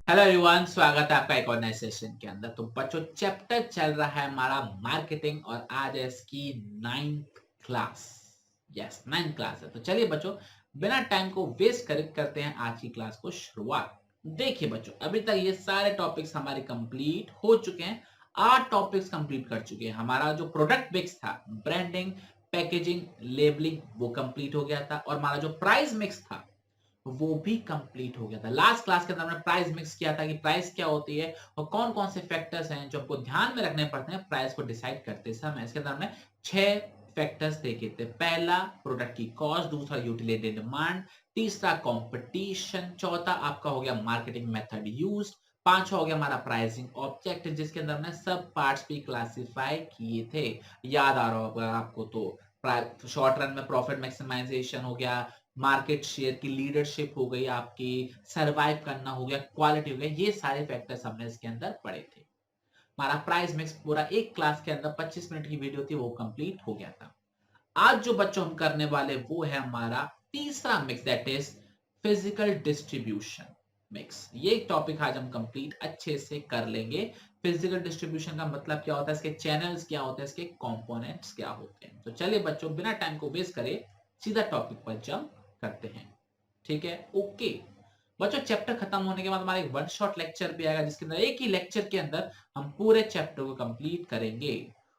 Hello everyone, स्वागत है आपका एक और नए सेशन के अंदर। तो बच्चों, चैप्टर चल रहा है हमारा मार्केटिंग और आज है इसकी 9th class. Yes, 9th class है। तो चलिए बच्चों, बिना टाइम को वेस्ट करते हैं आज की क्लास को शुरुआत। देखिए बच्चों, अभी तक ये सारे टॉपिक्स हमारे कंप्लीट हो चुके हैं। 8 टॉपिक्स कंप्लीट कर चुके हैं। हमारा जो प्रोडक्ट मिक्स था, ब्रांडिंग, पैकेजिंग, लेबलिंग, वो कंप्लीट हो गया था और हमारा जो प्राइस मिक्स था वो भी कंप्लीट हो गया था। लास्ट क्लास के अंदर हमने प्राइस मिक्स किया था कि प्राइस क्या होती है और कौन कौन से फैक्टर्स हैं जो आपको ध्यान में रखने पड़ते हैं प्राइस को डिसाइड करते समय। इसके अंदर हमने 6 फैक्टर्स देखे थे। पहला प्रोडक्ट की कॉस्ट, दूसरा यूटिलिटी डिमांड, तीसरा कंपटीशन, चौथा आपका हो गया मार्केटिंग मेथड यूज्ड, पांचवा हो गया हमारा प्राइसिंग ऑब्जेक्टिव जिसके अंदर हमने सब पार्ट्स भी क्लासिफाई किए थे। याद आ रहा होगा आपको तो शॉर्ट रन में प्रॉफिट मैक्सिमाइजेशन हो गया, मार्केट शेयर की लीडरशिप हो गई, आपकी सरवाइव करना हो गया, क्वालिटी हो गया, ये सारे फैक्टर्स हमने इसके अंदर पढ़े थे। हमारा प्राइस मिक्स पूरा एक क्लास के अंदर 25 मिनट की वीडियो थी, वो कंप्लीट हो गया था। आज जो बच्चों हम करने वाले वो है हमारा तीसरा mix, that is physical distribution mix. ये टॉपिक आज हम कंप्लीट अच्छे से कर लेंगे। फिजिकल डिस्ट्रीब्यूशन का मतलब क्या होता है, इसके चैनल्स क्या होते हैं, इसके कंपोनेंट्स क्या होते हैं। तो चलिए बच्चों, बिना टाइम को वेस्ट करे सीधा टॉपिक पर जंप करते हैं। ठीक है, ओके बच्चों। चैप्टर खत्म होने के बाद हमारा एक वन शॉट लेक्चर भी आएगा जिसके अंदर एक ही लेक्चर के अंदर हम पूरे चैप्टर को कंप्लीट करेंगे।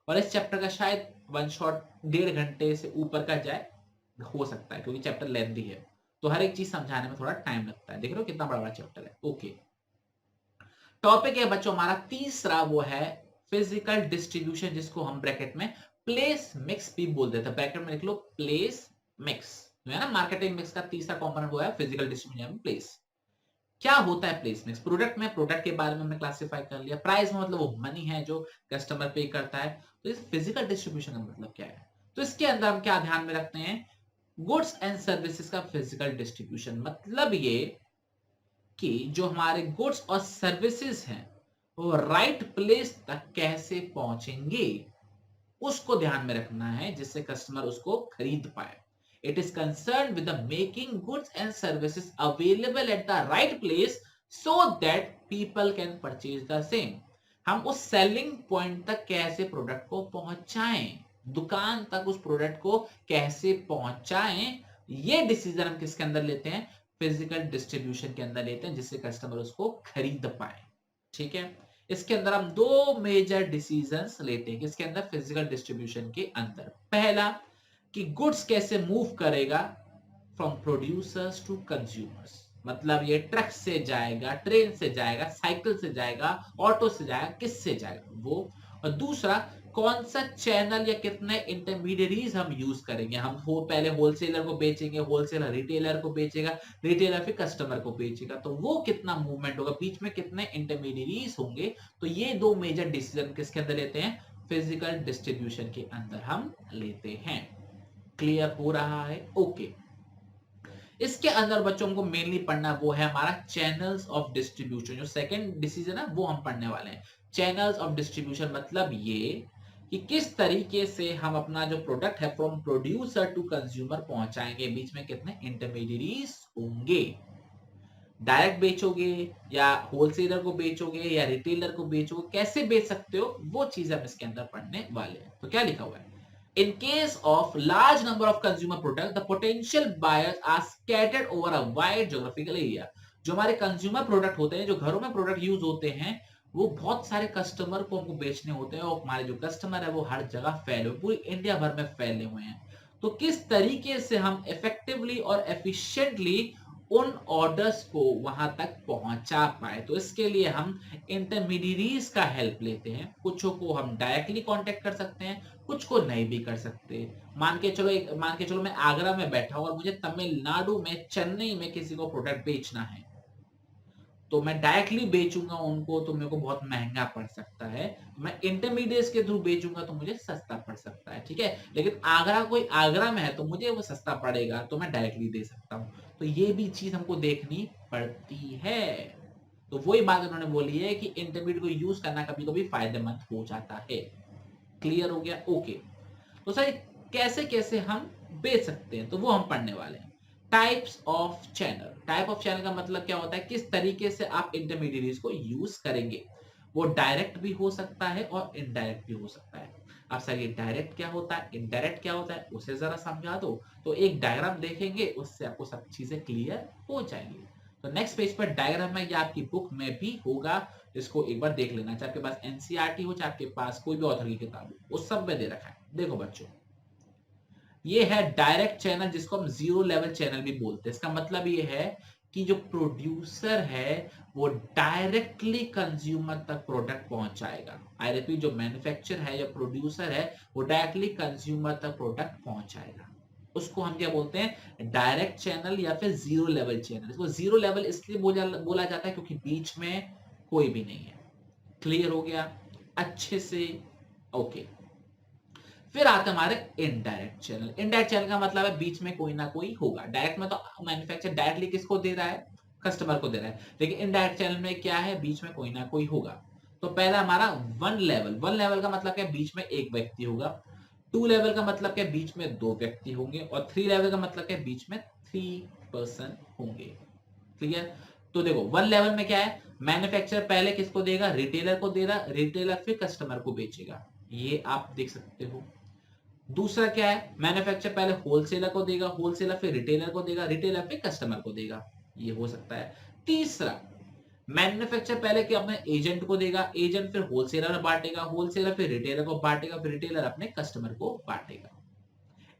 और इस चैप्टर का शायद वन शॉट 1.5 घंटे से ऊपर का जाए, हो सकता है क्योंकि चैप्टर लेंथी है, तो हर एक चीज समझाने में थोड़ा टाइम लगता है। देख रहे हो कितना बड़ा बड़ा चैप्टर है। ओके, टॉपिक है बच्चों हमारा तीसरा, वो है फिजिकल डिस्ट्रीब्यूशन, जिसको हम ब्रैकेट में प्लेस मिक्स भी बोल देते हैं। ब्रैकेट में लिख लो प्लेस मिक्स, है ना। मार्केटिंग मिक्स का तीसरा कंपोनेंट वो है फिजिकल डिस्ट्रीब्यूशन प्लेस। क्या होता है प्लेस मिक्स? प्रोडक्ट में प्रोडक्ट के बारे में हमने क्लासिफाई कर लिया। प्राइस में मतलब वो मनी है जो कस्टमर पे करता है। तो इस फिजिकल डिस्ट्रीब्यूशन का मतलब क्या है? तो इसके अंदर हम क्या ध्यान में रखते हैं, गुड्स एंड सर्विसेज का फिजिकल डिस्ट्रीब्यूशन। मतलब ये कि जो हमारे गुड्स और सर्विसेज हैं वो राइट प्लेस तक कैसे पहुंचेंगे, उसको ध्यान में रखना है जिससे कस्टमर उसको खरीद पाए। It is concerned with the making goods and services available at the right place so that people can purchase the same. हम उस सेलिंग पॉइंट तक कैसे प्रोडक्ट को पहुंचाएं, दुकान तक उस प्रोडक्ट को कैसे पहुंचाएं, ये डिसीजन हम किसके अंदर लेते हैं, फिजिकल डिस्ट्रीब्यूशन के अंदर लेते हैं, जिससे कस्टमर उसको खरीद पाए। ठीक है, इसके अंदर हम दो मेजर डिसीजंस लेते हैं किसके अंदर, फिजिकल डिस्ट्रीब्यूशन के अंदर। पहला कि गुड्स कैसे मूव करेगा फ्रॉम प्रोड्यूसर्स टू कंज्यूमर्स, मतलब ये ट्रक से जाएगा, ट्रेन से जाएगा, साइकिल से जाएगा, ऑटो से जाएगा, किससे जाएगा वो। और दूसरा, कौन सा चैनल या कितने इंटरमीडियरीज हम यूज करेंगे। हम हो पहले होलसेलर को बेचेंगे, होलसेलर रिटेलर को बेचेगा, रिटेलर फिर कस्टमर को बेचेगा, तो वो कितना मूवमेंट होगा, बीच में कितने इंटरमीडियरीज होंगे। तो ये दो मेजर डिसीजन किसके अंदर लेते हैं, फिजिकल डिस्ट्रीब्यूशन के अंदर हम लेते हैं। क्लियर हो रहा है? ओके, इसके अंदर बच्चों को मेनली पढ़ना वो है हमारा चैनल्स ऑफ डिस्ट्रीब्यूशन। जो सेकंड डिसीजन है वो हम पढ़ने वाले हैं। चैनल्स ऑफ डिस्ट्रीब्यूशन मतलब ये कि किस तरीके से हम अपना जो प्रोडक्ट है फ्रॉम प्रोड्यूसर टू कंज्यूमर पहुंचाएंगे, बीच में कितने इंटरमीडियरीज होंगे। डायरेक्ट बेचोगे या होलसेलर को बेचोगे या रिटेलर को बेचोगे, कैसे बेच सकते हो, वो चीज हम इसके अंदर पढ़ने वाले हैं। तो क्या लिखा हुआ है, in case of large number of consumer product the potential buyers are scattered over a wide geographical area। जो हमारे कंज्यूमर प्रोडक्ट होते हैं, जो घरों में प्रोडक्ट यूज होते हैं, वो बहुत सारे कस्टमर को हमको बेचने होते हैं और हमारे जो कस्टमर है वो हर जगह फैले हुए, पूरी इंडिया भर में फैले हुए हैं। तो किस तरीके से हम इफेक्टिवली और एफिशिएंटली उन ऑर्डर्स को वहां तक पहुंचा पाए, तो इसके लिए हम इंटरमीडियरीज का हेल्प लेते हैं। कुछों को हम डायरेक्टली कांटेक्ट कर सकते हैं, कुछ को नहीं भी कर सकते। मान के चलो मैं आगरा में बैठा हूं और मुझे तमिलनाडु में, चेन्नई में किसी को प्रोडक्ट बेचना है, तो मैं डायरेक्टली बेचूंगा उनको तो मेरे को बहुत महंगा पड़ सकता है। मैं इंटरमीडिएट के थ्रू बेचूंगा तो मुझे सस्ता पड़ सकता है। ठीक है, लेकिन कोई आगरा में है तो मुझे वो सस्ता पड़ेगा, तो मैं डायरेक्टली दे सकता हूँ। तो ये भी चीज हमको देखनी पड़ती है। तो वही बात उन्होंने बोली है कि इंटरमीडिएट को यूज करना कभी कभी फायदेमंद हो जाता है। क्लियर हो गया? ओके, तो सर कैसे कैसे हम बेच सकते हैं, तो वो हम पढ़ने वाले हैं। Types of channel, type of channel का मतलब क्या होता है, किस तरीके से आप इंटरमीडिएरीज को यूज करेंगे। वो डायरेक्ट भी हो सकता है और इनडायरेक्ट भी हो सकता है। अब सर ये डायरेक्ट क्या होता है, इनडायरेक्ट क्या होता है, उसे जरा समझा दो। तो एक डायग्राम देखेंगे, उससे आपको सब चीजें क्लियर हो जाएंगी। तो नेक्स्ट पेज पर डायग्राम है, ये आपकी बुक में भी होगा, इसको एक बार देख लेना, चाहे आपके पास एनसीईआरटी हो, चाहे आपके पास कोई भी ऑथर की किताब हो, उस सब में दे रखा है। देखो बच्चों, ये है डायरेक्ट चैनल, जिसको हम जीरो लेवल चैनल भी बोलते हैं। इसका मतलब ये है कि जो प्रोड्यूसर है वो डायरेक्टली कंज्यूमर तक प्रोडक्ट पहुंचाएगा। आई रिपीट, जो मैन्युफैक्चरर है, जो प्रोड्यूसर है, वो डायरेक्टली कंज्यूमर तक प्रोडक्ट पहुंचाएगा। उसको हम क्या बोलते हैं, डायरेक्ट चैनल या फिर जीरो लेवल चैनल। इसको जीरो लेवल इसलिए बोला जाता है क्योंकि बीच में कोई भी नहीं है। क्लियर हो गया अच्छे से? ओके। फिर आते हमारे इनडायरेक्ट चैनल। इनडायरेक्ट चैनल का मतलब है बीच में कोई ना कोई होगा। डायरेक्ट में तो मैन्युफैक्चर डायरेक्टली किसको दे रहा है, कस्टमर को दे रहा है, लेकिन इनडायरेक्ट चैनल में क्या है, बीच में कोई ना कोई होगा। तो पहला हमारा वन लेवल। वन लेवल का मतलब क्या, बीच में एक व्यक्ति होगा। टू लेवल का मतलब क्या, बीच में दो व्यक्ति होंगे। और थ्री लेवल का मतलब क्या, बीच में 3 पर्सन होंगे। क्लियर? तो देखो, वन लेवल में क्या है, मैन्युफैक्चरर पहले किसको देगा, रिटेलर को देगा, रिटेलर फिर कस्टमर को बेचेगा, ये आप देख सकते हो। दूसरा क्या है, मैन्युफैक्चरर पहले होलसेलर को देगा, होलसेलर फिर रिटेलर को देगा, रिटेलर फिर कस्टमर को देगा, ये हो सकता है। तीसरा, मैन्युफैक्चरर पहले क्या अपने एजेंट को देगा, एजेंट फिर होलसेलर में बांटेगा, होलसेलर फिर रिटेलर को बांटेगा, फिर रिटेलर अपने कस्टमर को बांटेगा।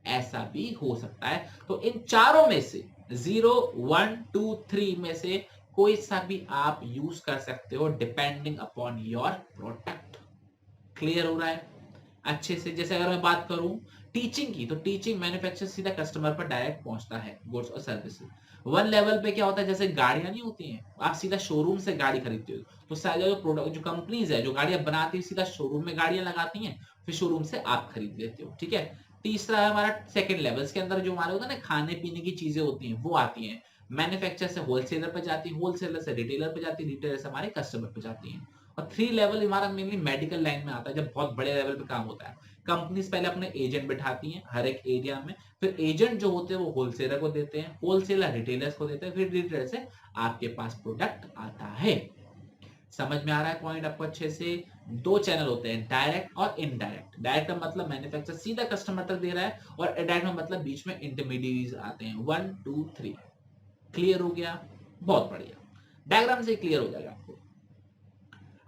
ऐसा भी हो सकता है। तो इन चारों में से 0, 1, 2, 3 में से कोई सा भी आप यूज कर सकते हो, depending upon your product. Clear हो रहा है अच्छे से? जैसे अगर मैं बात करूं टीचिंग की, तो टीचिंग मैन्युफैक्चर सीधा कस्टमर पर डायरेक्ट पहुंचता है, गुड्स और सर्विसेज। वन लेवल पे क्या होता है, जैसे गाड़ियां नहीं होती हैं, आप सीधा शोरूम से गाड़ी खरीदते हो, तो सारे जो प्रोडक्ट, जो कंपनीज है, जो गाड़ियां बनाती है, सीधा शोरूम में गाड़ियां लगाती हैं, फिर शोरूम से आप खरीद लेते हो। ठीक है। तीसरा है हमारा सेकंड लेवल, के अंदर जो हमारे होता है ना, खाने पीने की चीजें होती हैं, वो आती हैं। मैन्युफैक्चर से होलसेलर पे जाती है, होलसेलर से रिटेलर पे जाती है, रिटेलर से हमारे कस्टमर पे जाती है। और थ्री लेवल हमारा मेनली मेडिकल लाइन में आता है, जब बहुत बड़े लेवल पे काम होता है। कंपनीज पहले अपने एजेंट बिठाती हैं हर एक एरिया में, फिर एजेंट जो होते हैं वो होलसेलर को देते हैं, होलसेलर रिटेलर्स को देते हैं, फिर रिटेलर से आपके पास प्रोडक्ट आता है। समझ में आ रहा है पॉइंट आपको अच्छे से? दो चैनल होते हैं, डायरेक्ट और इनडायरेक्ट। डायरेक्ट का मतलब मैन्युफैक्चर सीधा कस्टमर तक दे रहा है, और इनडायरेक्ट का मतलब बीच में इंटरमीडिएरीज आते हैं। 1, 2, 3। क्लियर हो गया? बहुत बढ़िया, डायग्राम से क्लियर हो जाएगा आपको।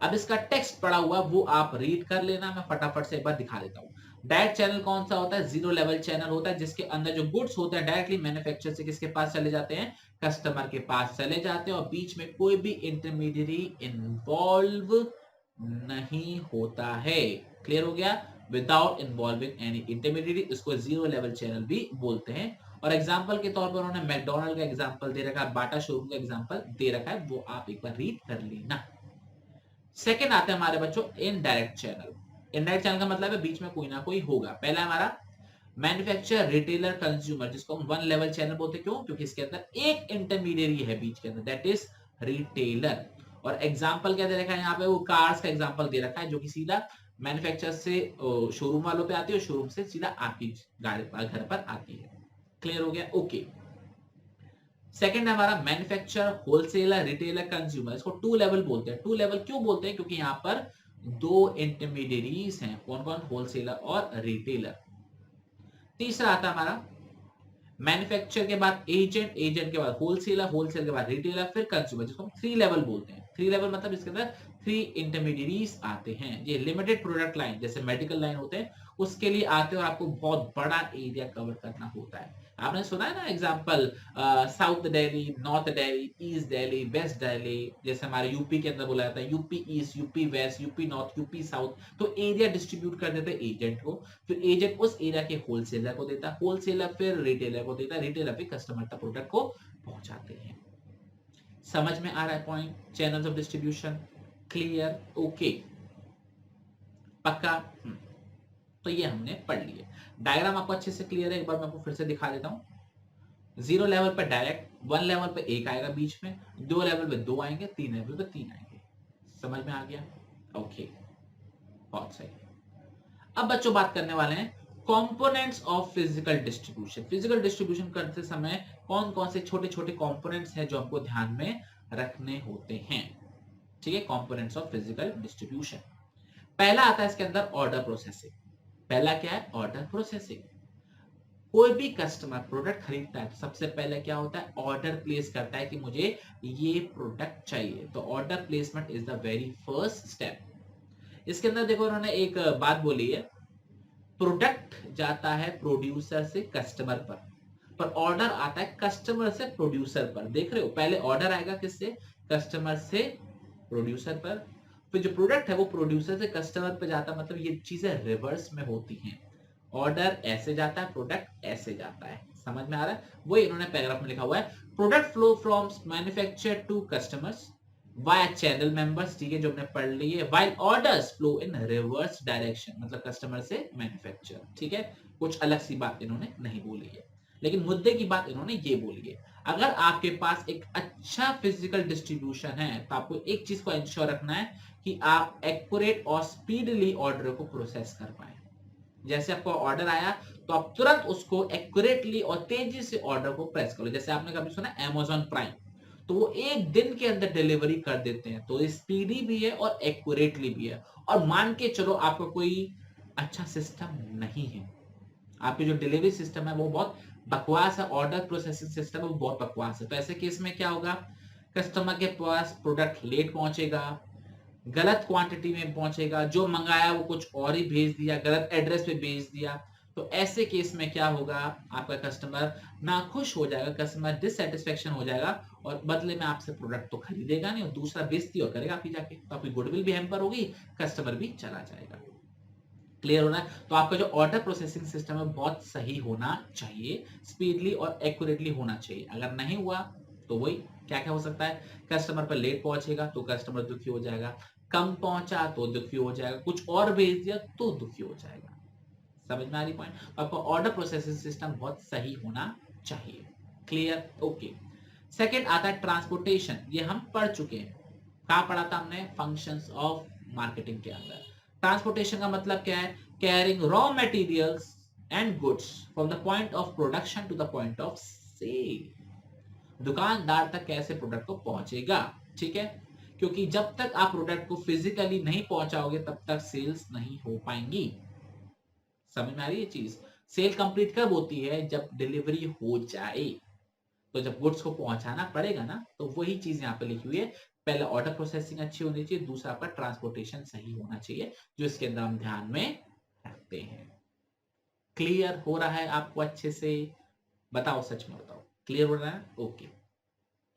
अब इसका टेक्स्ट पड़ा हुआ वो आप रीड कर लेना, मैं फटाफट से एक बार दिखा देता हूँ। डायरेक्ट चैनल कौन सा होता है, जीरो लेवल चैनल होता है, जिसके अंदर जो गुड्स होते हैं डायरेक्टली मैन्युफैक्चरर से किसके पास चले जाते हैं, कस्टमर के पास चले जाते हैं, और बीच में कोई भी इंटरमीडियरी इन्वॉल्व नहीं होता है। क्लियर हो गया? विदाउट इन्वॉल्विंग एनी इंटरमीडियरी, इसको जीरो लेवल चैनल भी बोलते हैं। और एग्जांपल के तौर पर उन्होंने मैकडॉनल्ड का एग्जांपल दे रखा है, बाटा शोरूम का एग्जांपल दे रखा है, वो आप एक बार रीड कर लेना। सेकंड आता है हमारे बच्चों इनडायरेक्ट चैनल। इनडायरेक्ट चैनल का मतलब है बीच में कोई ना कोई होगा। पहला हमारा मैन्युफैक्चरर, रिटेलर, कंज्यूमर, जिसको हम वन लेवल चैनल बोलते हैं। क्यों? क्योंकि इसके अंदर एक इंटरमीडियरी है बीच के अंदर, दैट इज रिटेलर। और एग्जांपल क्या दे रखा है यहाँ पे, वो कार्स का एग्जांपल दे रखा है, जो कि सीधा मैन्युफैक्चरर से शोरूम वालों पे आती है, और शोरूम से सीधा आपकी गाड़ी पर, घर पर आती है। क्लियर हो गया? ओके। सेकंड है हमारा मैन्युफैक्चरर, होलसेलर, रिटेलर, कंज्यूमर। इसको टू लेवल बोलते हैं। टू लेवल क्यों बोलते हैं? क्योंकि यहाँ पर दो इंटरमीडियरीज हैं। कौन कौन? होलसेलर और रिटेलर। तीसरा आता है हमारा मैन्युफैक्चर के बाद एजेंट, एजेंट के बाद होलसेलर, होलसेलर के बाद रिटेलर, फिर कंज्यूमर, जिसको हम थ्री लेवल बोलते हैं। थ्री लेवल मतलब इसके अंदर 3 इंटरमीडियरीज आते हैं। ये लिमिटेड प्रोडक्ट लाइन, जैसे मेडिकल लाइन होते हैं, उसके लिए आते हैं, और आपको बहुत बड़ा एरिया कवर करना होता है। आपने सुना है ना example, south Delhi, north Delhi, east Delhi, west Delhi, जैसे हमारे यूपी के अंदर बोला जाता है UP east, UP west, UP north, UP south. तो एरिया डिस्ट्रीब्यूट कर देते हैं एजेंट को, फिर एजेंट उस एरिया के होलसेलर को देता है, होलसेलर फिर रिटेलर को देता है, रिटेलर फिर कस्टमर तक प्रोडक्ट को पहुंचाते हैं। समझ में आ रहा है point? Channels of distribution clear? Okay, पक्का? तो ये हमने पढ़ लिया। डायग्राम आपको अच्छे से क्लियर है? एक बार मैं आपको फिर से दिखा देता हूं। जीरो लेवल पे डायरेक्ट, वन लेवल पे एक आएगा बीच में, दो लेवल पे दो आएंगे, तीन लेवल पे तीन आएंगे। समझ में आ गया? ओके, बहुत सही। अब बच्चों बात करने वाले हैं components of physical distribution. Physical distribution करते समय कौन कौन से छोटे छोटे कंपोनेंट्स हैं जो हमको ध्यान में रखने होते हैं। ठीक है, कंपोनेंट्स ऑफ फिजिकल डिस्ट्रीब्यूशन। पहला आता है इसके अंदर ऑर्डर प्रोसेसिंग। पहला क्या है? Order processing. कोई भी कस्टमर प्रोडक्ट खरीदता है तो सबसे पहले क्या होता है? ऑर्डर प्लेस करता है कि मुझे ये प्रोडक्ट चाहिए। तो order placement is the very first step. इसके अंदर देखो उन्होंने एक बात बोली है, प्रोडक्ट जाता है प्रोड्यूसर से कस्टमर पर ऑर्डर आता है कस्टमर से प्रोड्यूसर पर। देख रहे हो, पहले ऑर्डर आएगा किससे? कस्टमर से प्रोड्यूसर पर। फिर जो प्रोडक्ट है वो प्रोड्यूसर से कस्टमर पर जाता है। मतलब ये चीजें रिवर्स में होती हैं। ऑर्डर ऐसे जाता है, प्रोडक्ट ऐसे जाता है। समझ में आ रहा है? वही इन्होंने पैराग्राफ में लिखा हुआ है, product flow from manufacturer to customers via channel members. ठीक है, जो हमने पढ़ ली है। While orders flow in reverse direction, मतलब कस्टमर से मैन्युफैक्चरर। ठीक है, कुछ अलग सी बात इन्होंने नहीं बोली है, लेकिन मुद्दे की बात इन्होंने ये बोली है। अगर आपके पास एक अच्छा फिजिकल डिस्ट्रीब्यूशन है तो आपको एक चीज को इंश्योर रखना है कि आप एक्यूरेट और स्पीडली ऑर्डर को प्रोसेस कर पाए। जैसे आपको ऑर्डर आया तो आप तुरंत उसको एक्यूरेटली और तेजी से ऑर्डर को प्रेस करो। जैसे आपने कभी सुना Amazon प्राइम, तो वो एक दिन के अंदर डिलीवरी कर देते हैं। तो स्पीडी भी है और एक्यूरेटली भी है। और मान के चलो आपका कोई अच्छा सिस्टम नहीं है, आपकी जो डिलीवरी सिस्टम है वो बहुत बकवास है, ऑर्डर प्रोसेसिंग सिस्टम है वो बहुत बकवास है, तो ऐसे केस में क्या होगा? कस्टमर के पास प्रोडक्ट लेट पहुंचेगा, गलत क्वांटिटी में पहुंचेगा, जो मंगाया वो कुछ और ही भेज दिया, गलत एड्रेस पे भेज दिया। तो ऐसे केस में क्या होगा? आपका कस्टमर नाखुश हो जाएगा, कस्टमर डिससैटिस्फैक्शन हो जाएगा और बदले में आपसे प्रोडक्ट तो खरीदेगा नहीं और दूसरा बेइज्जती और करेगा आपकी जाके। तो आपकी गुडविल भी हैम्पर होगी, कस्टमर भी चला जाएगा। क्लियर होना है? तो आपका जो ऑर्डर प्रोसेसिंग सिस्टम है बहुत सही होना चाहिए, स्पीडली और एक्यूरेटली होना चाहिए। अगर नहीं हुआ तो वही क्या क्या हो सकता है? कस्टमर पर लेट पहुंचेगा तो कस्टमर दुखी हो जाएगा, कम पहुंचा तो दुखी हो जाएगा, कुछ और भेज दिया तो दुखी हो जाएगा। समझ में आ रही पॉइंट? आपका ऑर्डर प्रोसेसिंग सिस्टम बहुत सही होना चाहिए। क्लियर? ओके। सेकंड आता है ट्रांसपोर्टेशन। ये हम पढ़ चुके हैं, कहां पढ़ा था हमने? फंक्शंस ऑफ मार्केटिंग के अंदर। ट्रांसपोर्टेशन का मतलब क्या है? Carrying raw materials and goods from the point of production to the point of sale. दुकानदार तक कैसे प्रोडक्ट को पहुंचेगा। ठीक है, क्योंकि जब तक आप प्रोडक्ट को फिजिकली नहीं पहुंचाओगे तब तक सेल्स नहीं हो पाएंगी। समझ में आ रही है चीज? सेल कंप्लीट कब होती है? जब डिलीवरी हो जाए। तो जब गुड्स को पहुंचाना पड़ेगा ना, तो वही चीज यहाँ पे लिखी हुई है। पहले ऑर्डर प्रोसेसिंग अच्छी होनी चाहिए, दूसरा आपका ट्रांसपोर्टेशन सही होना चाहिए, जो इसके अंदर हम ध्यान में रखते हैं। क्लियर हो रहा है आपको अच्छे से? बताओ, सच में बताओ, क्लियर हो रहा है? ओके।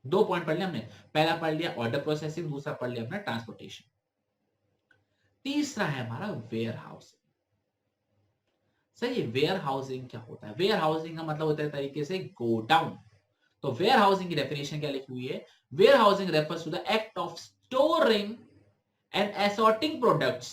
दो पॉइंट पढ़ लिया हमने, पहला पढ़ लिया ऑर्डर प्रोसेसिंग, दूसरा पढ़ लिया अपना ट्रांसपोर्टेशन। तीसरा है हमारा वेयर हाउसिंग। सही है, वेयर हाउसिंग क्या होता है? वेयर हाउसिंग का मतलब होता है तरीके से गोडाउन। तो वेयर हाउसिंग की डेफिनेशन क्या लिखी हुई है? Warehousing refers to the act of storing and assorting products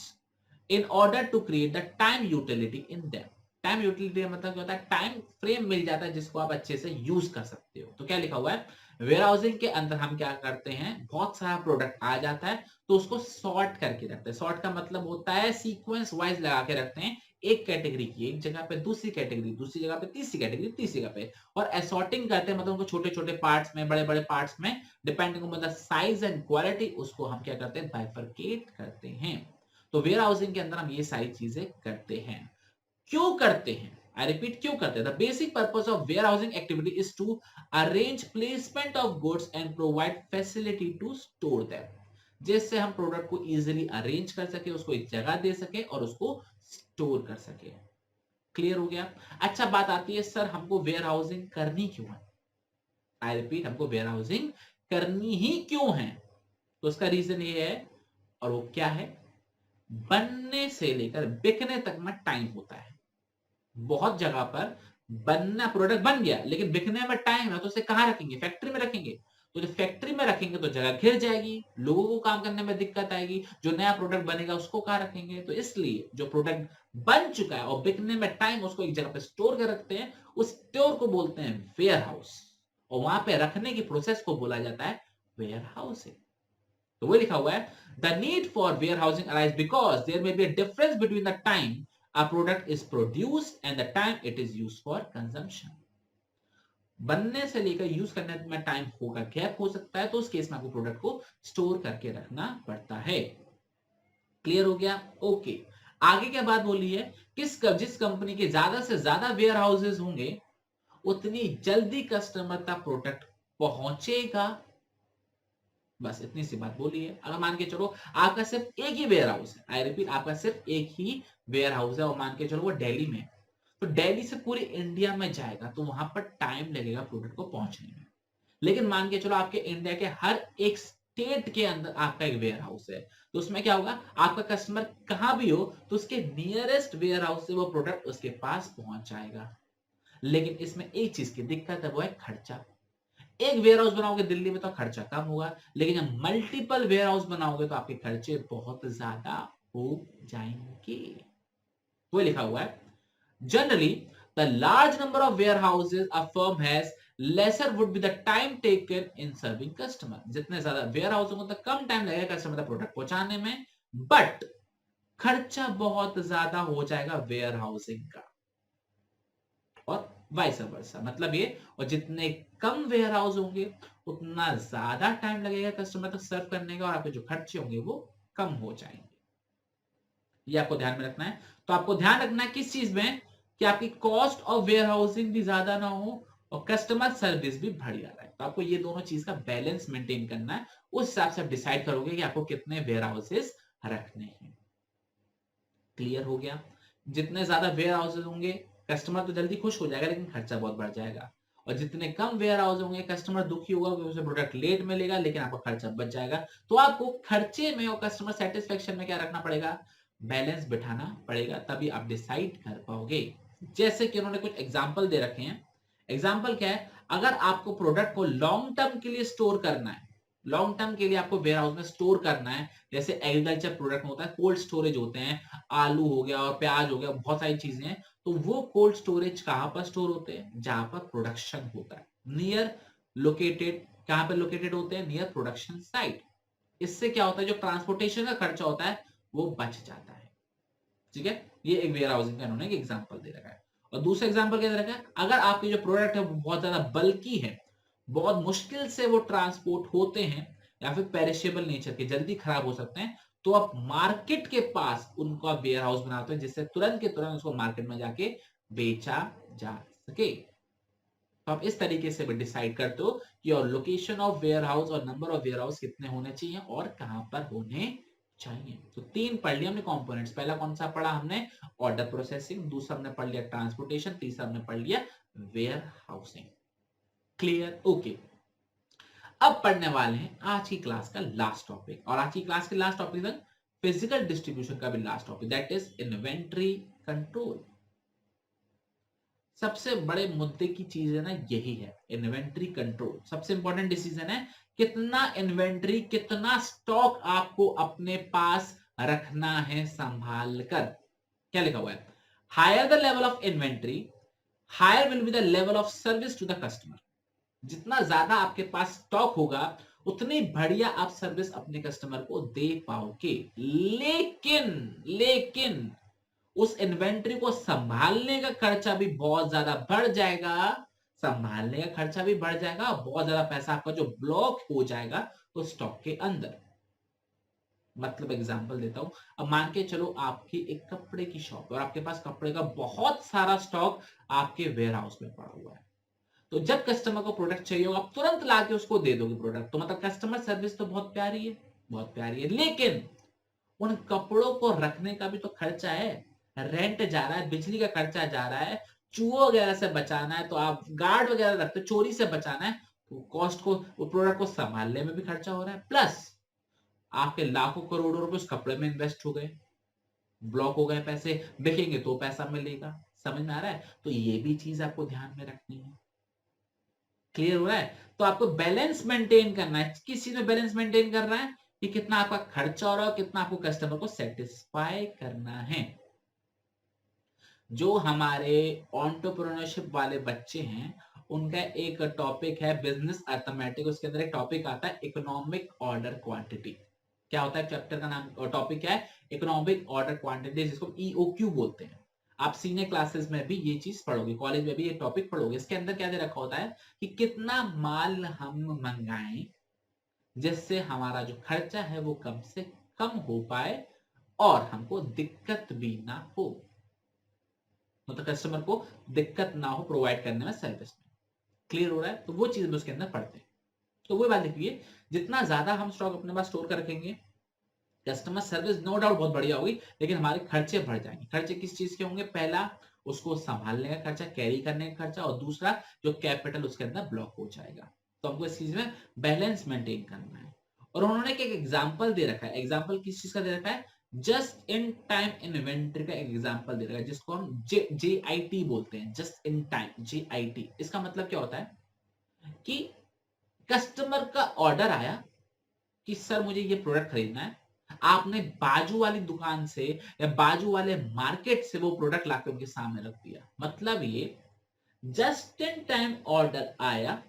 in order to create the time utility in them. Time utility मतलब क्या होता है? टाइम फ्रेम मिल जाता है जिसको आप अच्छे से यूज कर सकते हो। तो क्या लिखा हुआ है? वेयर हाउसिंग के अंदर हम क्या करते हैं? बहुत सारा प्रोडक्ट आ जाता है तो उसको सॉर्ट करके रखते हैं। सॉर्ट का मतलब होता है सीक्वेंस वाइज लगा के रखते हैं, एक कैटेगरी की एक जगह पे, दूसरी कैटेगरी दूसरी जगह पे, तीसरी कैटेगरी तीसरी जगह पे। और असॉर्टिंग करते हैं मतलब उनको छोटे छोटे पार्ट्स में, बड़े बड़े पार्ट्स में, depending on the size and quality, उसको हम क्या करते हैं? बाइफरकेट करते हैं। तो वेयर हाउसिंग के अंदर हम ये सारी चीजें करते हैं। क्यों करते हैं? आई रिपीट, क्यों करते हैं? The basic purpose of warehousing activity is to arrange placement of goods and provide facility to store them, जिससे हम प्रोडक्ट को इजीली अरेंज कर सके, उसको एक जगह दे सके और उसको स्टोर कर सके। क्लियर हो गया? अच्छा, बात आती है सर हमको वेयर हाउसिंग करनी क्यों है? आई रिपीट, हमको वेयर हाउसिंग करनी ही क्यों है? तो उसका रीजन ये है, और वो क्या है? बनने से लेकर बिकने तक में टाइम होता है। बहुत जगह पर बनना, प्रोडक्ट बन गया लेकिन बिकने में टाइम है, तो उसे कहां रखेंगे? फैक्ट्री में रखेंगे। तो जब फैक्ट्री में रखेंगे तो जगह घिर जाएगी, लोगों को काम करने में दिक्कत आएगी, जो नया प्रोडक्ट बनेगा उसको कहां रखेंगे? तो इसलिए जो प्रोडक्ट बन चुका है और बिकने में टाइम, उसको एक जगह पे स्टोर कर रखते हैं, उस स्टोर को बोलते हैं वेयर हाउस, और वहां पे रखने की प्रोसेस को बोला जाता है वेयर हाउसिंग। तो वो लिखा हुआ है, the need for warehousing arise because there may be a difference between the time A product is produced and the time it is used for consumption. बनने से लेकर यूज करने में टाइम होगा, गैप हो सकता है, तो उस केस में आपको प्रोडक्ट को स्टोर करके रखना पड़ता है। क्लियर हो गया? ओके। आगे क्या बात बोली है, जिस कंपनी के ज्यादा से ज्यादा वेयर हाउसेज होंगे उतनी जल्दी कस्टमर तक प्रोडक्ट पहुंचेगा। बस इतनी सी बात बोली है। अगर मान के चलो आपका सिर्फ एक ही वेयर हाउस है, आई रिपीट आपका सिर्फ एक ही वेयर हाउस है और मान के चलो वो दिल्ली में, तो दिल्ली से पूरे इंडिया में जाएगा तो वहां पर टाइम लगेगा प्रोडक्ट को पहुंचने में। लेकिन मान के चलो आपके इंडिया के हर एक स्टेट के अंदर आपका एक वेयर हाउस है, तो उसमें क्या होगा, आपका कस्टमर कहां भी हो तो उसके नियरेस्ट वेयर हाउस से वो प्रोडक्ट उसके पास पहुंच जाएगा। लेकिन इसमें एक चीज की दिक्कत है, वो है खर्चा। एक वेयर हाउस बनाओगे दिल्ली में तो खर्चा कम होगा, लेकिन जब मल्टीपल वेयर हाउस बनाओगे तो आपके खर्चे बहुत ज्यादा हो जाएंगे। वो लिखा हुआ है, generally the large number of warehouses a firm has lesser would be the time taken in serving customer. जितने ज्यादा वेयर हाउस होंगे तो कम टाइम लगेगा कस्टमर तक प्रोडक्ट पहुंचाने में, बट खर्चा बहुत ज्यादा हो जाएगा वेयर हाउसिंग का, और वाइस वर्सा। मतलब ये, और जितने कम वेयर हाउस होंगे उतना ज्यादा टाइम लगेगा कस्टमर तक सर्व करने का, और आपके जो खर्चे होंगे वो कम हो जाएंगे। ये आपको ध्यान में रखना है। तो आपको ध्यान रखना है किस चीज में, कि आपकी कॉस्ट ऑफ वेयर हाउसिंग भी ज्यादा ना हो और कस्टमर सर्विस भी बढ़िया रहे। तो आपको ये दोनों चीज का बैलेंस मेंटेन करना है, उस हिसाब से आप डिसाइड करोगे कि आपको कितने वेयर हाउसेस रखने हैं। क्लियर हो गया? जितने ज्यादा वेयर हाउसेस होंगे कस्टमर तो जल्दी खुश हो जाएगा, लेकिन खर्चा बहुत बढ़ जाएगा, और जितने कम वेयर हाउस होंगे कस्टमर दुखी होगा क्योंकि उसे प्रोडक्ट लेट मिलेगा, लेकिन आपका खर्चा बच जाएगा। तो आपको खर्चे में और कस्टमर सेटिस्फेक्शन में क्या रखना पड़ेगा, बैलेंस बिठाना पड़ेगा, तभी आप डिसाइड कर पाओगे। जैसे कि उन्होंने कुछ एग्जाम्पल दे रखे हैं। एग्जाम्पल क्या है, अगर आपको प्रोडक्ट को लॉन्ग टर्म के लिए स्टोर करना है, लॉन्ग टर्म के लिए आपको वेयर हाउस में स्टोर करना है, जैसे एग्रीकल्चर प्रोडक्ट में होता है कोल्ड स्टोरेज होते हैं, आलू हो गया और प्याज हो गया, बहुत सारी चीजें हैं, तो वो कोल्ड स्टोरेज कहां पर स्टोर होते हैं, जहां पर प्रोडक्शन होता है, नियर लोकेटेड। कहां पर लोकेटेड होते हैं, नियर प्रोडक्शन साइट। इससे क्या होता है, जो ट्रांसपोर्टेशन का खर्चा होता है वो बच जाता है। ठीक है, ये एक वेयर हाउसिंग का इन्होंने एग्जांपल दे रखा है। और दूसरा एग्जांपल क्या दे रखा है, अगर आपके जो प्रोडक्ट है वो बहुत ज्यादा बल्की है, बहुत मुश्किल से वो ट्रांसपोर्ट होते हैं, या फिर पेरिशेबल नेचर के, जल्दी खराब हो सकते हैं, तो आप मार्केट के पास उनका वेयर हाउस बनाते हैं, जिससे तुरंत के तुरंत उसको मार्केट में जाके बेचा जा सके। तो आप इस तरीके से भी डिसाइड करते हो कि और लोकेशन ऑफ वेयर हाउस और नंबर ऑफ वेयर हाउस कितने होने चाहिए और कहां पर होने चाहिए। तो तीन पढ़ लिया हमने कंपोनेंट्स। पहला कौन सा पढ़ा हमने, ऑर्डर प्रोसेसिंग, दूसरा हमने पढ़ लिया ट्रांसपोर्टेशन, तीसरा हमने पढ़ लिया वेयर हाउसिंग। क्लियर? ओके। अब पढ़ने वाले हैं आज की क्लास का लास्ट टॉपिक, और आज की क्लास के लास्ट टॉपिक तक फिजिकल डिस्ट्रीब्यूशन का भी last topic, that is inventory control. सबसे बड़े मुद्दे की चीज है ना, यही है इन्वेंटरी कंट्रोल। सबसे इंपॉर्टेंट डिसीजन है, कितना इन्वेंटरी, कितना स्टॉक आपको अपने पास रखना है संभाल कर। क्या लिखा हुआ है, higher the level of inventory higher will be the level of service to the customer. जितना ज्यादा आपके पास स्टॉक होगा उतनी बढ़िया आप सर्विस अपने कस्टमर को दे पाओगे। लेकिन लेकिन उस इन्वेंट्री को संभालने का खर्चा भी बहुत ज्यादा बढ़ जाएगा, संभालने का खर्चा भी बढ़ जाएगा, बहुत ज्यादा पैसा आपका जो ब्लॉक हो जाएगा तो स्टॉक के अंदर। मतलब एग्जांपल देता हूं, अब मान के चलो आपकी एक कपड़े की शॉप और आपके पास कपड़े का बहुत सारा स्टॉक आपके वेयर हाउस में पड़ा हुआ है, तो जब कस्टमर को प्रोडक्ट चाहिए हो आप तुरंत लाके उसको दे दोगे प्रोडक्ट। तो मतलब कस्टमर सर्विस तो बहुत प्यारी है, बहुत प्यारी है, लेकिन उन कपड़ों को रखने का भी तो खर्चा है, रेंट जा रहा है, बिजली का खर्चा जा रहा है, चूहों वगैरह से बचाना है, तो आप गार्ड वगैरह रखते, चोरी से बचाना है, तो कॉस्ट को, वो प्रोडक्ट को संभालने में भी खर्चा हो रहा है, प्लस आपके लाखों करोड़ों रुपए उस कपड़े में इन्वेस्ट हो गए, ब्लॉक हो गए, पैसे बिकेंगे तो पैसा मिलेगा। समझ में आ रहा है? तो ये भी चीज आपको ध्यान में रखनी है। क्लियर हो रहा है? तो आपको बैलेंस मेंटेन करना है। किस चीज में बैलेंस मेंटेन कर रहा है, कि कितना आपका खर्चा हो रहा है, कितना आपको कस्टमर को सेटिस्फाई करना है। जो हमारे एंटरप्रेन्योरशिप वाले बच्चे हैं उनका एक टॉपिक है बिजनेस अर्थमेटिक, उसके अंदर एक टॉपिक आता है इकोनॉमिक ऑर्डर क्वांटिटी। क्या होता है चैप्टर का नाम और टॉपिक क्या है? इकोनॉमिक ऑर्डर क्वांटिटी, जिसको ईओक्यू बोलते हैं। आप सीनियर क्लासेस में भी ये चीज पढ़ोगे, कॉलेज में भी ये टॉपिक पढ़ोगे। इसके अंदर क्या दे रखा होता है कि कितना माल हम मंगाएं जिससे हमारा जो खर्चा है वो कम से कम हो पाए और हमको दिक्कत भी ना हो, मतलब कस्टमर को दिक्कत ना हो प्रोवाइड करने में, सर्विस में। क्लियर हो रहा है? तो वो चीज में उसके अंदर पढ़ते हैं। तो वो बात देखिए, जितना ज्यादा हम स्टॉक अपने पास स्टोर कर रखेंगे, कस्टमर सर्विस नो डाउट बहुत बढ़िया होगी, लेकिन हमारे खर्चे बढ़ जाएंगे। खर्चे किस चीज के होंगे? पहला, उसको संभालने का खर्चा, कैरी करने का खर्चा, और दूसरा जो कैपिटल उसके अंदर ब्लॉक हो जाएगा। तो हमको इस चीज में बैलेंस मेंटेन करना है। और उन्होंने एक एग्जाम्पल दे रखा है। एग्जाम्पल किस चीज का दे रखा है? जस्ट इन टाइम इन्वेंट्री का एग्जाम्पल दे रखा है, जिसको हम JIT बोलते हैं, जस्ट इन टाइम, JIT। इसका मतलब क्या होता है कि कस्टमर का ऑर्डर आया कि सर मुझे ये प्रोडक्ट खरीदना है, आपने बाजू वाली दुकान से या बाजू वाले मार्केट से वो प्रोडक्ट लाकर उनके सामने रख दिया। मतलब ये जस्ट इन टाइम ऑर्डर आया,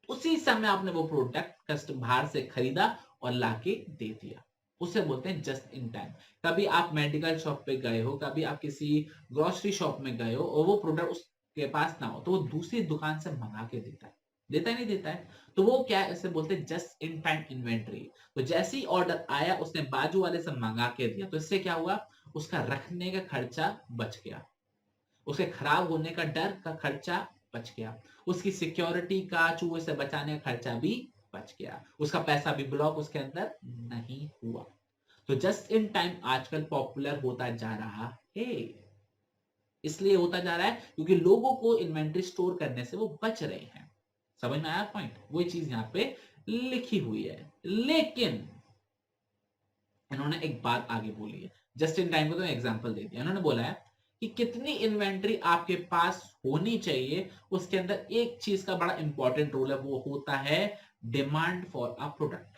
उसी समय आपने वो प्रोडक्ट कस्टमर बाहर से खरीदा और लाके दे दिया, उसे बोलते हैं जस्ट इन टाइम। कभी आप मेडिकल शॉप पे गए हो, कभी आप किसी ग्रोसरी शॉप में गए हो और वो प्रोडक्ट उसके पास ना हो, तो वो दूसरी दुकान से मंगा के देता है, देता ही नहीं देता है। तो वो क्या है, इसे बोलते हैं जस्ट इन टाइम इन्वेंट्री। तो जैसे ही ऑर्डर आया उसने बाजू वाले से मंगा के दिया, तो इससे क्या हुआ? उसका रखने का खर्चा बच गया, उसके खराब होने का डर का खर्चा बच गया, उसकी सिक्योरिटी का, चूहे से बचाने का खर्चा भी बच गया, उसका पैसा भी ब्लॉक उसके अंदर नहीं हुआ। तो जस्ट इन टाइम आजकल पॉपुलर होता जा रहा है। इसलिए होता जा रहा है क्योंकि लोगों को इन्वेंट्री स्टोर करने से वो बच रहे हैं। समझ में आया पॉइंट? वही चीज यहाँ पे लिखी हुई है। लेकिन इन्होंने एक बात आगे बोली है, जस्ट इन टाइम को तो एग्जांपल दे दिया। इन्होंने बोला है कि कितनी इन्वेंट्री आपके पास होनी चाहिए, उसके अंदर एक चीज का बड़ा इंपॉर्टेंट रोल है, वो होता है डिमांड फॉर अ प्रोडक्ट।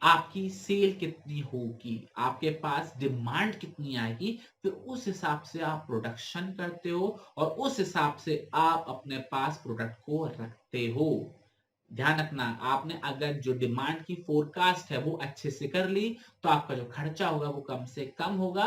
आपकी सेल कितनी होगी, आपके पास डिमांड कितनी आएगी, फिर उस हिसाब से आप प्रोडक्शन करते हो और उस हिसाब से आप अपने पास प्रोडक्ट को रखते हो। ध्यान रखना, आपने अगर जो डिमांड की फोरकास्ट है वो अच्छे से कर ली, तो आपका जो खर्चा होगा वो कम से कम होगा।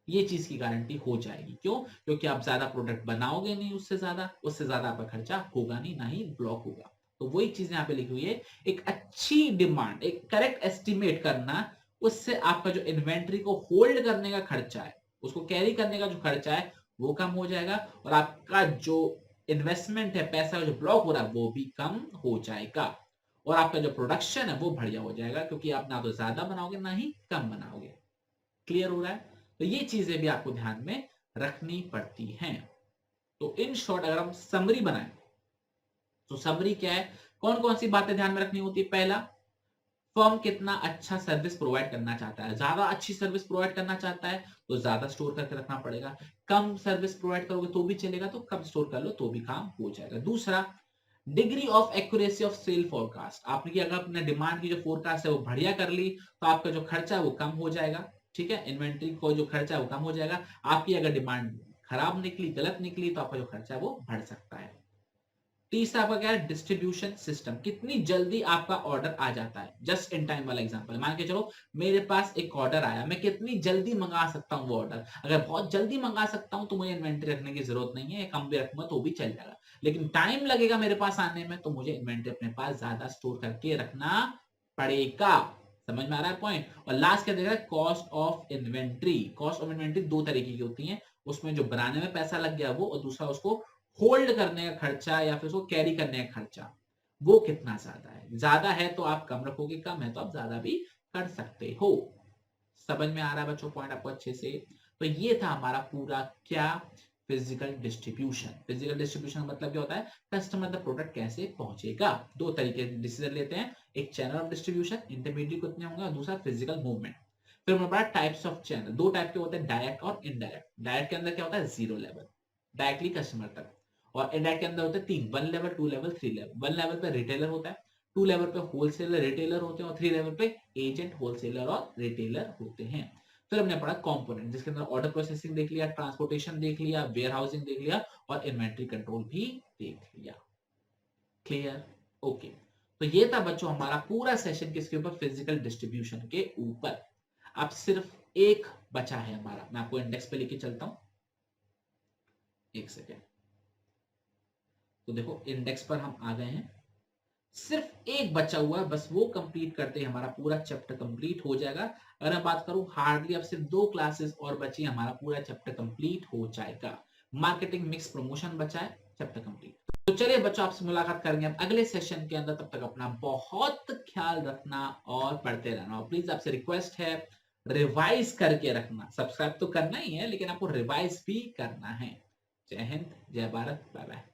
ये चीज की गारंटी हो जाएगी। क्यों? क्योंकि आप ज्यादा प्रोडक्ट बनाओगे नहीं, उससे ज्यादा आपका खर्चा होगा नहीं, ना ही ब्लॉक होगा। तो वही चीज यहाँ पे लिखी हुई है, एक अच्छी डिमांड, एक करेक्ट एस्टिमेट करना, उससे आपका जो इन्वेंट्री को होल्ड करने का खर्चा है, उसको कैरी करने का जो खर्चा है वो कम हो जाएगा, और आपका जो इन्वेस्टमेंट है, पैसा जो ब्लॉक हो रहा है, वो भी कम हो जाएगा, और आपका जो प्रोडक्शन है वो बढ़िया हो जाएगा, क्योंकि आप ना तो ज्यादा बनाओगे ना ही कम बनाओगे। क्लियर हो रहा है? तो ये चीजें भी आपको ध्यान में रखनी पड़ती हैं। तो इन शॉर्ट अगर हम समरी बनाएं, तो समरी क्या है? कौन कौन सी बातें ध्यान में रखनी होती है? पहला, फर्म कितना अच्छा सर्विस प्रोवाइड करना चाहता है। ज्यादा अच्छी सर्विस प्रोवाइड करना चाहता है तो ज्यादा स्टोर करके रखना पड़ेगा। कम सर्विस प्रोवाइड करोगे तो भी चलेगा, तो कम स्टोर कर लो तो भी काम हो जाएगा। दूसरा, degree of accuracy of sale forecast. आपने की अगर अपने डिमांड की जो फोरकास्ट है वो बढ़िया कर ली, तो आपका जो खर्चा है वो कम हो जाएगा। ठीक है, इन्वेंट्री को जो खर्चा है वो कम हो जाएगा। आपकी अगर डिमांड खराब निकली, गलत निकली, तो आपका जो खर्चा है वो बढ़ सकता है। तीसरा आपका क्या है? डिस्ट्रीब्यूशन सिस्टम, कितनी जल्दी आपका ऑर्डर आ जाता है। जस्ट इन टाइम वाला एग्जांपल, मान के चलो मेरे पास एक ऑर्डर आया, मैं कितनी जल्दी मंगा सकता हूँ वो ऑर्डर। अगर बहुत जल्दी मंगा सकता हूँ तो मुझे इन्वेंट्री रखने की जरूरत नहीं है, कम भी रखूंगा तो भी चल जाएगा। लेकिन टाइम लगेगा मेरे पास आने में, तो मुझे इन्वेंट्री अपने पास ज्यादा स्टोर करके रखना पड़ेगा। समझ में आ रहा है पॉइंट? और लास्ट क्या देखा? Cost of inventory. Cost of inventory दो तरीके की होती है, उसमें जो बनाने में पैसा लग गया वो, और दूसरा उसको होल्ड करने का खर्चा या फिर उसको कैरी करने का खर्चा, वो कितना ज्यादा है। ज्यादा है तो आप कम रखोगे, कम है तो आप ज्यादा भी कर सकते हो। समझ में आ रहा है बच्चों पॉइंट आपको अच्छे से? तो ये था हमारा पूरा क्या, फिजिकल डिस्ट्रीब्यूशन। फिजिकल डिस्ट्रीब्यूशन का मतलब क्या होता है? कस्टमर तक प्रोडक्ट कैसे पहुंचेगा। दो तरीके से डिसीजन लेते हैं, एक चैनल ऑफ डिस्ट्रीब्यूशन, इंटरमीडिएट कितने होंगे, और दूसरा फिजिकल मूवमेंट। फिर हमारे टाइप्स ऑफ चैनल, दो टाइप के होते हैं, डायरेक्ट और इनडायरेक्ट। डायरेक्ट के अंदर क्या होता है? जीरो लेवल, डायरेक्टली कस्टमर तक। और इनडायरेक्ट के अंदर होते हैं तीन, one level, two level, three level. One level पे रिटेलर होता है, टू लेवल पे होलसेलर रिटेलर होते हैं, और थ्री लेवल पे एजेंट होलसेलर और रिटेलर होते हैं। फिर हमने पढ़ा कंपोनेंट, जिसके अंदर ऑर्डर प्रोसेसिंग देख लिया, ट्रांसपोर्टेशन देख लिया, वेयर हाउसिंग देख लिया, और इन्वेंट्री कंट्रोल भी देख लिया। क्लियर? ओके। तो ये था बच्चों हमारा पूरा सेशन किसके ऊपर, फिजिकल डिस्ट्रीब्यूशन के ऊपर। अब सिर्फ एक बचा है हमारा, मैं आपको इंडेक्स पे लेके चलता हूं, एक सेकेंड। तो देखो इंडेक्स पर हम आ गए हैं, सिर्फ एक बचा हुआ है, बस वो कंप्लीट करते ही हमारा पूरा चैप्टर कंप्लीट हो जाएगा। अगर मैं बात करूं हार्डली अब सिर्फ 2 क्लासेस और बची, हमारा पूरा चैप्टर कंप्लीट हो जाएगा। मार्केटिंग मिक्स प्रमोशन बचा है, चैप्टर कंप्लीट। तो चलिए बच्चों आपसे मुलाकात करेंगे हम अगले सेशन के अंदर, तब तक अपना बहुत ख्याल रखना और पढ़ते रहना। और प्लीज आपसे रिक्वेस्ट है रिवाइज करके रखना, सब्सक्राइब तो करना ही है लेकिन आपको रिवाइज भी करना है। जय हिंद, जय भारत, बाय बाय।